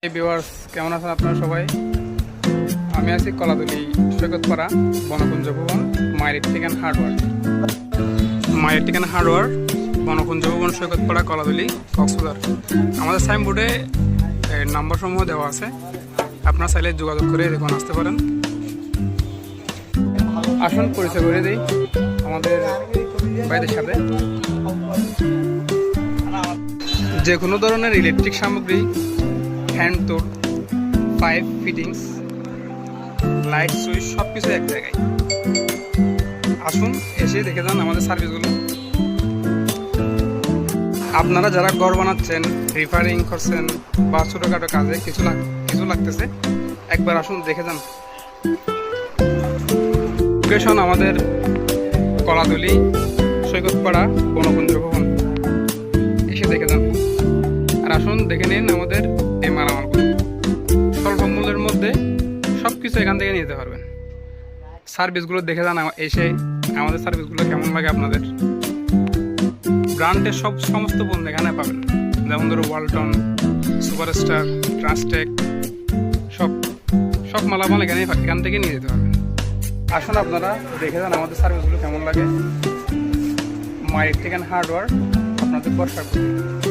এই ভিউয়ার্স কেমন আছেন আপনারা সবাই? আমি আছি কলাতলী সৈকতপাড়া বনকুঞ্জ ভবন মায়ের ঠিকানা হার্ডওয়্যার বনকুঞ্জ ভবন সৈকতপাড়া কলাতলী কক্সবাজার। আমাদের সাইনবোর্ডে নাম্বার সমূহ দেওয়া আছে, আপনারা চাইলে যোগাযোগ করে দেখুন আসতে পারেন। আসুন পরিচয় করে দিই আমাদের ভাইদের সাথে। যে কোনো ধরনের ইলেকট্রিক সামগ্রী, হ্যান্ড টুল, পাইপ ফিটিংস, লাইট সুইচ সব কিছু এক জায়গায়। আসুন এসে দেখে যান আমাদের সার্ভিসগুলো। আপনারা যারা ঘর বানাচ্ছেন, রিপেয়ারিং করছেন বা ছোটোখাটো কাজে কিছু লাগতেছে, একবার আসুন দেখে যান। লোকেশন আমাদের কলাতলী সৈকতপাড়া বনকুঞ্জ ভবন, এসে দেখে যান। আর আসুন দেখে নিন আমাদের এই মালামালগুলো। স্বল্প মূল্যের মধ্যে সব কিছু এখান থেকে নিতে পারবেন। সার্ভিসগুলো দেখে যান, এসে আমাদের সার্ভিসগুলো কেমন লাগে আপনাদের। ব্র্যান্ডের সমস্ত পণ্য এখানে পাবেন, যেমন ধরো ওয়ালটন, সুপারস্টার, ট্রান্সটেক, সব মালামাল এখান থেকে নিয়ে যেতে পারবেন। আসুন আপনারা দেখে যান আমাদের সার্ভিসগুলো কেমন লাগে। মায়ের ঠিকানা হার্ডওয়্যার আপনাদের ভরসা করবে।